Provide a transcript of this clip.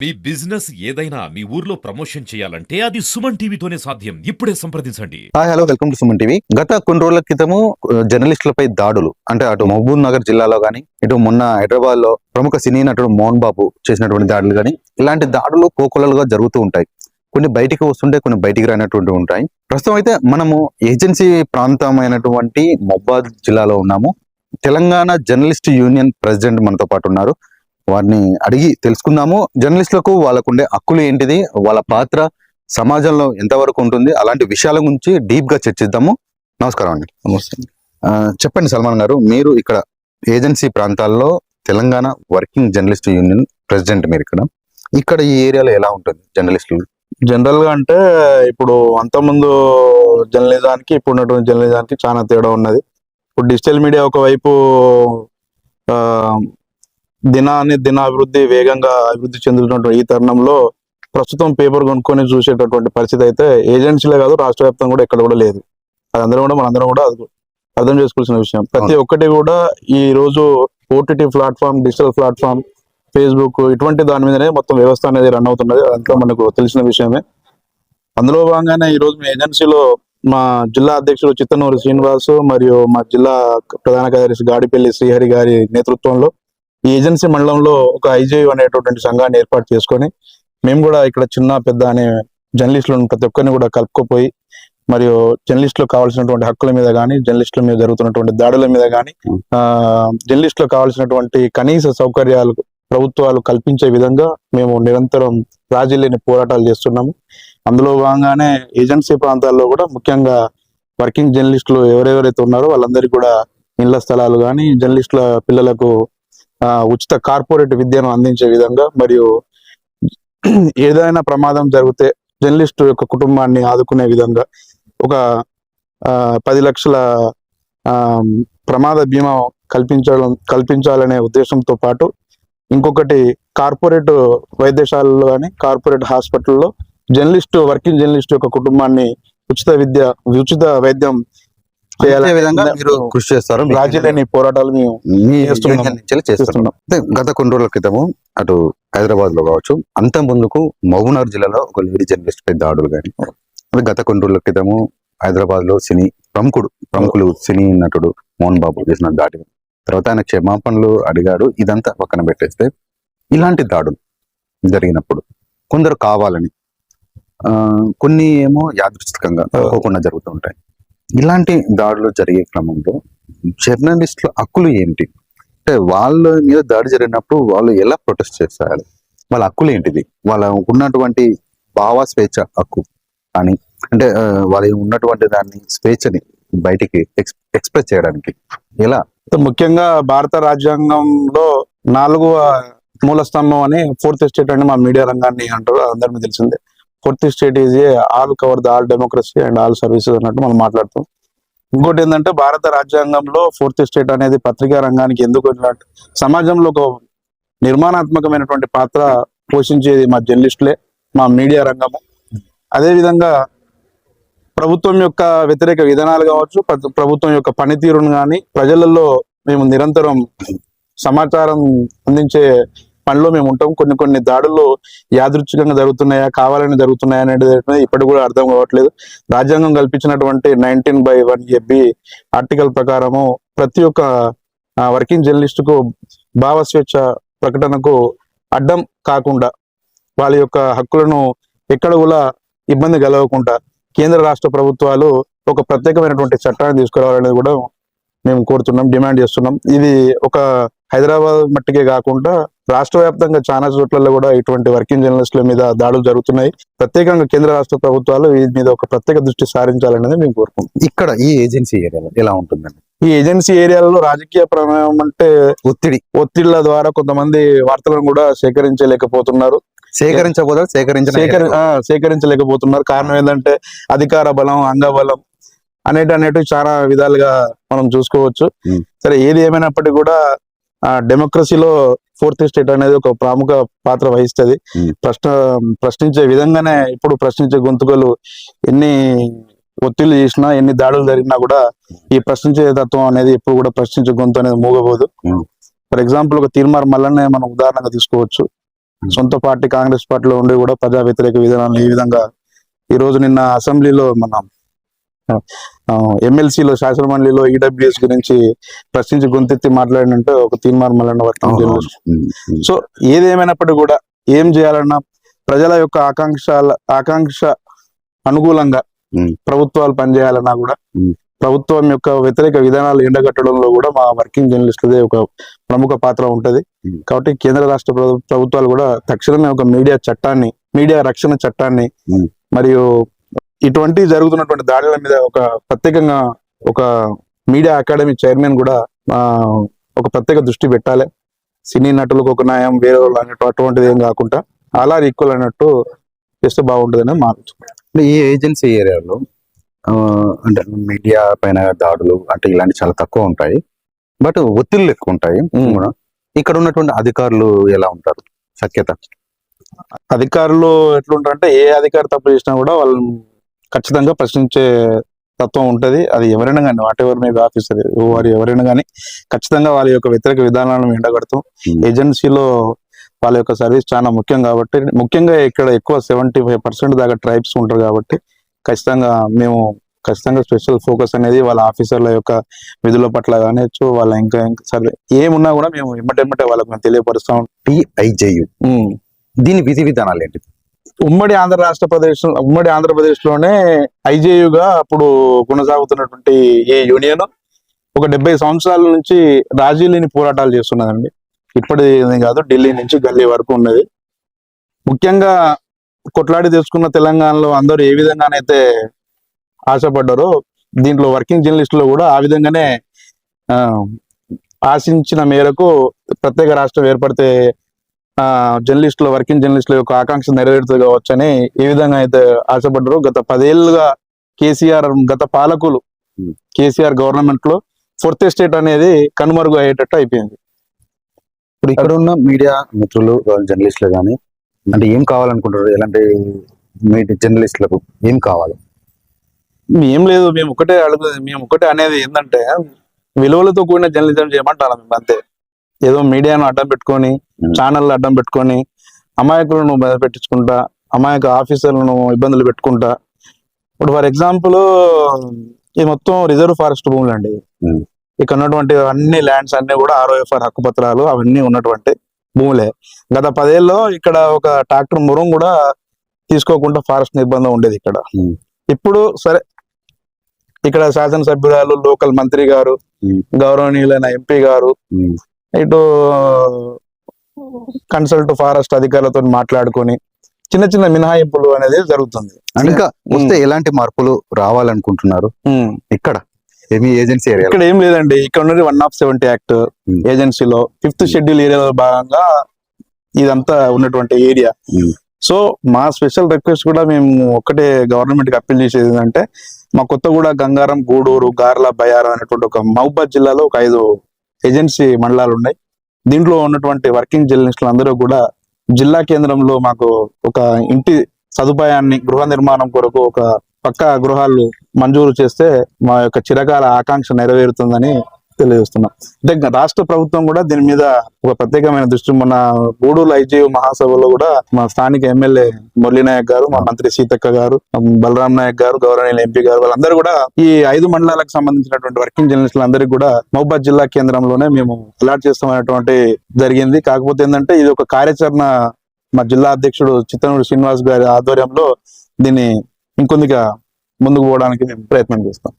మీ business ఏదైనా మీ ఊర్లో promotion చేయాలంటే అది సుమన్ టీవీతోనే సాధ్యం. ఇప్పుడే సంప్రదించండి. Hi hello welcome to Suman TV. గత కొన్ని రోజుల క్రితము జర్నలిస్టులపై దాడులు అంటే అటు మహబూబ్ నగర్ జిల్లాలో గానీ ఇటు మొన్న హైదరాబాద్ లో ప్రముఖ సినీ నటుడు మోహన్ బాబు చేసినటువంటి దాడులు గానీ ఇలాంటి దాడులు కోకొల్లలుగా జరుగుతూ ఉంటాయి. కొన్ని బయటికి వస్తుంటే కొన్ని బయటికి రానటువంటి ఉంటాయి. ప్రస్తుతం అయితే మనము ఏజెన్సీ ప్రాంతమైనటువంటి మహబూబాద్ జిల్లాలో ఉన్నాము. తెలంగాణ జర్నలిస్ట్ యూనియన్ ప్రెసిడెంట్ మనతో పాటు ఉన్నారు. వారిని అడిగి తెలుసుకుందాము. జర్నలిస్టులకు వాళ్ళకుండే హక్కులు ఏంటిది, వాళ్ళ పాత్ర సమాజంలో ఎంతవరకు ఉంటుంది, అలాంటి విషయాల గురించి డీప్ గా చర్చిద్దాము. నమస్కారం అండి. నమస్తే. చెప్పండి సల్మాన్ గారు, మీరు ఇక్కడ ఏజెన్సీ ప్రాంతాల్లో Telangana working journalist union president, మీరు ఇక్కడ ఈ ఏరియాలో ఎలా ఉంటుంది జర్నలిస్టులు? జనరల్ గా అంటే ఇప్పుడు అంతకుముందు జర్నలిజానికి ఇప్పుడు ఉన్నటువంటి జర్నలిజానికి చాలా తేడా ఉన్నది. ఇప్పుడు డిజిటల్ మీడియా ఒకవైపు ఆ, దినాభివృద్ధి వేగంగా అభివృద్ధి చెందుతున్నటువంటి ఈ తరుణంలో ప్రస్తుతం పేపర్ కొనుక్కొని చూసేటటువంటి పరిస్థితి అయితే ఏజెన్సీలే కాదు, రాష్ట్ర వ్యాప్తంగా కూడా ఎక్కడ కూడా లేదు. అది మనందరం కూడా అర్థం చేసుకోవాల్సిన విషయం. ప్రతి ఒక్కటి కూడా ఈ రోజు OTT platform, digital platform, Facebook ఇటువంటి దాని మీదనే మొత్తం వ్యవస్థ అనేది రన్ అవుతున్నది. అదంతా మనకు తెలిసిన విషయమే. అందులో భాగంగానే ఈ రోజు మీ ఏజెన్సీలో మా జిల్లా అధ్యక్షుడు చిత్తనూరు శ్రీనివాస్ మరియు మా జిల్లా ప్రధాన కార్యదర్శి గాడిపల్లి శ్రీహరి గారి నేతృత్వంలో ఈ ఏజెన్సీ మండలంలో ఒక ఐజేయు అనేటటువంటి సంఘాన్ని ఏర్పాటు చేసుకొని మేము కూడా ఇక్కడ చిన్న పెద్ద అనే జర్నలిస్టులను ప్రతి ఒక్కరిని కూడా కలుపుకోపోయి మరియు జర్నలిస్టులకు కావాల్సినటువంటి హక్కుల మీద కానీ, జర్నలిస్టుల మీద జరుగుతున్నటువంటి దాడుల మీద కానీ, జర్నలిస్టులకు కావాల్సినటువంటి కనీస సౌకర్యాలు ప్రభుత్వాలు కల్పించే విధంగా మేము నిరంతరం రాజీ లేని పోరాటాలు చేస్తున్నాము. అందులో భాగంగానే ఏజెన్సీ ప్రాంతాల్లో కూడా ముఖ్యంగా వర్కింగ్ జర్నలిస్టులు ఎవరెవరైతే ఉన్నారో వాళ్ళందరికీ కూడా ఇళ్ల స్థలాలు కానీ, జర్నలిస్టుల పిల్లలకు ఉచిత కార్పొరేట్ విద్యను అందించే విధంగా, మరియు ఏదైనా ప్రమాదం జరిగితే జర్నలిస్టు యొక్క కుటుంబాన్ని ఆదుకునే విధంగా ఒక 10 లక్షల ప్రమాద బీమా కల్పించాలనే ఉద్దేశంతో పాటు ఇంకొకటి కార్పొరేట్ వైద్యశాలలో కానీ, కార్పొరేట్ హాస్పిటల్లో వర్కింగ్ జర్నలిస్ట్ యొక్క కుటుంబాన్ని ఉచిత వైద్యం చేయాలనే విధంగా మీరు కృషి చేస్తారు. రాజీ లేని పోరాటాలు మేము చేస్తున్నాం. గత కొన్ని రోజుల క్రితము అటు హైదరాబాద్ లో కావచ్చు, అంత ముందుకు మహబూబ్నగర్ జిల్లాలో ఒక లేడీ జర్నలిస్ట్ పై దాడులు కానీ, గత కొన్ని రోజుల క్రితము హైదరాబాద్ లో ప్రముఖులు సినీ నటుడు మోహన్ బాబు చేసిన దాడి, తర్వాత ఆయన క్షమాపణలు అడిగాడు. ఇదంతా పక్కన పెట్టేస్తే ఇలాంటి దాడులు జరిగినప్పుడు కొందరు కావాలని, కొన్ని ఏమో యాదృచ్ఛికంగా అనుకోకుండా జరుగుతూ ఉంటాయి. ఇలాంటి దాడులు జరిగే క్రమంలో జర్నలిస్టుల హక్కులు ఏంటి, అంటే వాళ్ళ మీద దాడి జరిగినప్పుడు వాళ్ళు ఎలా ప్రొటెస్ట్ చేస్తారు, వాళ్ళ హక్కులు ఏంటిది, వాళ్ళ ఉన్నటువంటి భావ స్వేచ్ఛ హక్కు కానీ, అంటే వాళ్ళ ఉన్నటువంటి దాన్ని స్వేచ్ఛని బయటికి ఎక్స్ప్రెస్ చేయడానికి ఎలా? ముఖ్యంగా భారత రాజ్యాంగంలో 4వ మూల స్తంభం అని 4th ఎస్టేట్ అని మా మీడియా రంగాన్ని అంటారు, అందరికీ తెలిసిందే. 4th estate is all cover the all democracy and all services అన్నట్టు మనం మాట్లాడుతాం. ఇంకోటి ఏంటంటే భారత రాజ్యాంగంలో 4th ఎస్టేట్ అనేది పత్రికా రంగానికి ఎందుకు వచ్చినట్టు, సమాజంలో ఒక నిర్మాణాత్మకమైనటువంటి పాత్ర పోషించేది మా జర్నలిస్టులే, మా మీడియా రంగము. అదేవిధంగా ప్రభుత్వం యొక్క వ్యతిరేక విధానాలు కావచ్చు, ప్రభుత్వం యొక్క పనితీరును కానీ ప్రజలలో మేము నిరంతరం సమాచారం అందించే పనిలో మేము ఉంటాం. కొన్ని దాడులు యాదృచ్ఛికంగా జరుగుతున్నాయా, కావాలని జరుగుతున్నాయా అనేది ఇప్పటికి కూడా అర్థం కావట్లేదు. రాజ్యాంగం కల్పించినటువంటి 19/1AB ఆర్టికల్ ప్రకారము ప్రతి ఒక్క వర్కింగ్ జర్నలిస్టుకు భావ స్వేచ్ఛ ప్రకటనకు అడ్డం కాకుండా, వాళ్ళ యొక్క హక్కులను ఎక్కడ కూడా ఇబ్బంది కలగకుండా కేంద్ర రాష్ట్ర ప్రభుత్వాలు ఒక ప్రత్యేకమైనటువంటి చట్టాన్ని తీసుకురావాలనేది కూడా మేము కోరుతున్నాం, డిమాండ్ చేస్తున్నాం. ఇది ఒక హైదరాబాద్ మట్టికే కాకుండా రాష్ట్ర వ్యాప్తంగా చాలా చోట్లలో కూడా ఇటువంటి వర్కింగ్ జర్నలిస్టుల మీద దాడులు జరుగుతున్నాయి. ప్రత్యేకంగా కేంద్ర రాష్ట్ర ప్రభుత్వాలు వీటి మీద ఒక ప్రత్యేక దృష్టి సారించాలనేది మేము కోరుకుంటున్నాం. ఇక్కడ ఈ ఏజెన్సీ ఏరియాలో ఎలా ఉంటుందండి? ఈ ఏజెన్సీ ఏరియాలలో రాజకీయ ప్రమేయం అంటే ఒత్తిళ్ల ద్వారా కొంతమంది వార్తలను కూడా సేకరించలేకపోతున్నారు. సేకరించలేకపోతున్నారు. కారణం ఏంటంటే అధికార బలం, అంగబలం అనేటివి చాలా విధాలుగా మనం చూసుకోవచ్చు. సరే, ఏది ఏమైనప్పటికీ కూడా డెమోక్రసీలో 4th ఎస్టేట్ అనేది ఒక ప్రముఖ పాత్ర వహిస్తుంది. ప్రశ్నించే విధంగానే ఇప్పుడు ప్రశ్నించే గొంతుకలు ఎన్ని ఒత్తిళ్లు చేసినా, ఎన్ని దాడులు జరిగినా కూడా ఈ ప్రశ్నించే తత్వం అనేది ఎప్పుడు కూడా ప్రశ్నించే గొంతు అనేది మూగబోదు. ఫర్ ఎగ్జాంపుల్ ఒక తీర్మార్ మల్లనే మనం ఉదాహరణగా తీసుకోవచ్చు. సొంత పార్టీ కాంగ్రెస్ పార్టీలో ఉండి కూడా ప్రజా వ్యతిరేక విధానాలు ఏ విధంగా ఈ రోజు నిన్న అసెంబ్లీలో మన ఎమ్మెల్సీలో శాసనమండలిలో ఈడబ్ల్యూఎస్ గురించి ప్రశ్నించి గొంతెత్తి మాట్లాడినంటే ఒక తీర్మానం మళ్ళీ వర్కింగ్ జర్నలిస్ట్. సో ఏదేమైనప్పటికీ కూడా ఏం చేయాలన్నా ప్రజల యొక్క ఆకాంక్ష అనుకూలంగా ప్రభుత్వాలు పనిచేయాలన్నా కూడా ప్రభుత్వం యొక్క వ్యతిరేక విధానాలు ఎండగట్టడంలో కూడా మా వర్కింగ్ జర్నలిస్టులదే ఒక ప్రముఖ పాత్ర ఉంటది. కాబట్టి కేంద్ర రాష్ట్ర ప్రభుత్వాలు కూడా తక్షణమే ఒక మీడియా రక్షణ చట్టాన్ని మరియు ఇటువంటి జరుగుతున్నటువంటి దాడుల మీద ఒక ప్రత్యేకంగా ఒక మీడియా అకాడమీ చైర్మన్ కూడా ఒక ప్రత్యేక దృష్టి పెట్టాలి. సినీ నటులకు ఒక న్యాయం, వేరే వాళ్ళు అన్నట్టు అటువంటిది ఏం కాకుండా అలా ఈక్వల్ అన్నట్టు చేస్తే బాగుంటుందని మా ఈ ఏజెన్సీ ఏరియాలో అంటే మీడియా పైన దాడులు అంటే ఇలాంటి చాలా తక్కువ ఉంటాయి, బట్ ఒత్తిళ్లు ఎక్కువ ఉంటాయి కూడా. ఇక్కడ ఉన్నటువంటి అధికారులు ఎలా ఉంటారు? సఖ్యత అధికారులు ఎట్లుంటారంటే ఏ అధికారి తప్పు చేసినా కూడా వాళ్ళు ఖచ్చితంగా ప్రశ్నించే తత్వం ఉంటది. అది ఎవరైనా కానీ what ever may be officer వారు ఎవరైనా కానీ ఖచ్చితంగా వాళ్ళ యొక్క వ్యతిరేక విధానాలను ఎండగడతాం. ఏజెన్సీలో వాళ్ళ యొక్క సర్వీస్ చాలా ముఖ్యం కాబట్టి, ముఖ్యంగా ఇక్కడ ఎక్కువ 75% దాకా ట్రైబ్స్ ఉంటారు కాబట్టి మేము ఖచ్చితంగా స్పెషల్ ఫోకస్ అనేది వాళ్ళ ఆఫీసర్ల యొక్క విధుల పట్ల కానిచ్చు, వాళ్ళ ఇంకా సర్వే ఏమున్నా కూడా మేము ఎమ్మటెమ్మటే వాళ్ళకి మేము తెలియపరుస్తాం. TIJU దీని విధి విధానాలు ఏంటి? ఉమ్మడి ఆంధ్రప్రదేశ్ లోనే ఐజేయుగా అప్పుడు కొనసాగుతున్నటువంటి ఈ యూనియన్ ఒక 70 సంవత్సరాల నుంచి రాజీ లేని పోరాటాలు చేస్తున్నదండి. ఇప్పటి కాదు, ఢిల్లీ నుంచి గల్లీ వరకు ఉన్నది. ముఖ్యంగా కొట్లాడి తెచ్చుకున్న తెలంగాణలో అందరూ ఏ విధంగానైతే ఆశపడ్డారో దీంట్లో వర్కింగ్ జర్నలిస్టులు కూడా ఆ విధంగానే ఆశించిన మేరకు ప్రత్యేక రాష్ట్రం ఏర్పడితే వర్కింగ్ జర్నలిస్టుల యొక్క ఆకాంక్ష నెరవేరుతుంది కావచ్చని ఏ విధంగా అయితే ఆశపడ్డారో గత 10 ఏళ్ళుగా గత పాలకులు కేసీఆర్ గవర్నమెంట్ లో 4th ఎస్టేట్ అనేది కనుమరుగు అయ్యేటట్టు అయిపోయింది. ఇప్పుడు ఇక్కడ ఉన్న మీడియా మిత్రులు జర్నలిస్టులు కానీ అంటే ఏం కావాలనుకుంటారు? ఎలాంటి మీడియా జర్నలిస్టులకు ఏం కావాలి? ఏం లేదు, మేము ఒకటే అనేది ఏంటంటే విలువలతో కూడిన జర్నలిజం చేయమంటారు మేము అంతే. ఏదో మీడియాను అడ్డం పెట్టుకొని ఛానల్ అడ్డం పెట్టుకొని అమాయకులను బాధ పెట్టించుకుంటా, అమాయక ఆఫీసర్లను ఇబ్బందులు పెట్టుకుంటా. ఇప్పుడు ఫర్ ఎగ్జాంపుల్ ఇది మొత్తం రిజర్వ్ ఫారెస్ట్ భూములు అండి. ఇక్కడ ఉన్నటువంటి అన్ని ల్యాండ్స్ అన్ని కూడా ROFR హక్కు పత్రాలు అవన్నీ ఉన్నటువంటి భూములే. గత 10 ఏళ్ళలో ఇక్కడ ఒక ట్రాక్టర్ మురం కూడా తీసుకోకుండా ఫారెస్ట్ నిర్బంధం ఉండేది ఇక్కడ. ఇప్పుడు సరే ఇక్కడ శాసనసభ్యురాలు, లోకల్ మంత్రి గారు, గౌరవనీయులైన MP గారు, ఇటు కన్సల్ట్ ఫారెస్ట్ అధికారులతో మాట్లాడుకొని చిన్న చిన్న మినహాయింపులు అనేది జరుగుతుంది. ఇంకా వస్తే ఎలాంటి మార్పులు రావాలనుకుంటున్నారు? ఇక్కడ ఏజెన్సీ ఏరియా ఇక్కడ ఏం లేదండి. ఇక్కడ ఉన్నది 170 యాక్ట్ ఏజెన్సీలో 5th షెడ్యూల్ ఏరియాలో భాగంగా ఇదంతా ఉన్నటువంటి ఏరియా. సో మా స్పెషల్ రిక్వెస్ట్ కూడా మేము ఒక్కటే గవర్నమెంట్ కి అప్పీల్ చేసేది ఏంటంటే, మా కొత్తగూడ, గంగారం, గూడూరు, గార్ల, బయారం అనేటువంటి ఒక మహబూబాద్ జిల్లాలో ఒక 5 ఏజెన్సీ మండలాలు ఉన్నాయి. దీంట్లో ఉన్నటువంటి వర్కింగ్ జర్నలిస్టులు అందరూ కూడా జిల్లా కేంద్రంలో మాకు ఒక ఇంటి సదుపాయాన్ని, గృహ నిర్మాణం కొరకు ఒక పక్కా గృహాలు మంజూరు చేస్తే మా యొక్క చిరకాల ఆకాంక్ష నెరవేరుతుందని తెలియజేస్తున్నాం. అంటే రాష్ట్ర ప్రభుత్వం కూడా దీని మీద ఒక ప్రత్యేకమైన దృష్టి, మన గూడూరు IJU మహాసభలో కూడా మా స్థానిక ఎమ్మెల్యే మురళీ నాయక్ గారు, మా మంత్రి సీతక్క గారు, బలరాం నాయక్ గారు, గౌరవనీయులు MP గారు, వాళ్ళందరూ కూడా ఈ 5 మండలాలకు సంబంధించినటువంటి వర్కింగ్ జర్నలిస్టులు అందరికీ కూడా మహబూబాద్ జిల్లా కేంద్రంలోనే మేము అలాట్ చేస్తామనేటువంటి జరిగింది. కాకపోతే ఏంటంటే ఇది ఒక కార్యాచరణ మా జిల్లా అధ్యక్షుడు చిత్తనూరు శ్రీనివాస్ గారి ఆధ్వర్యంలో దీన్ని ఇంకొందిగా ముందుకు పోవడానికి మేము ప్రయత్నం చేస్తాం.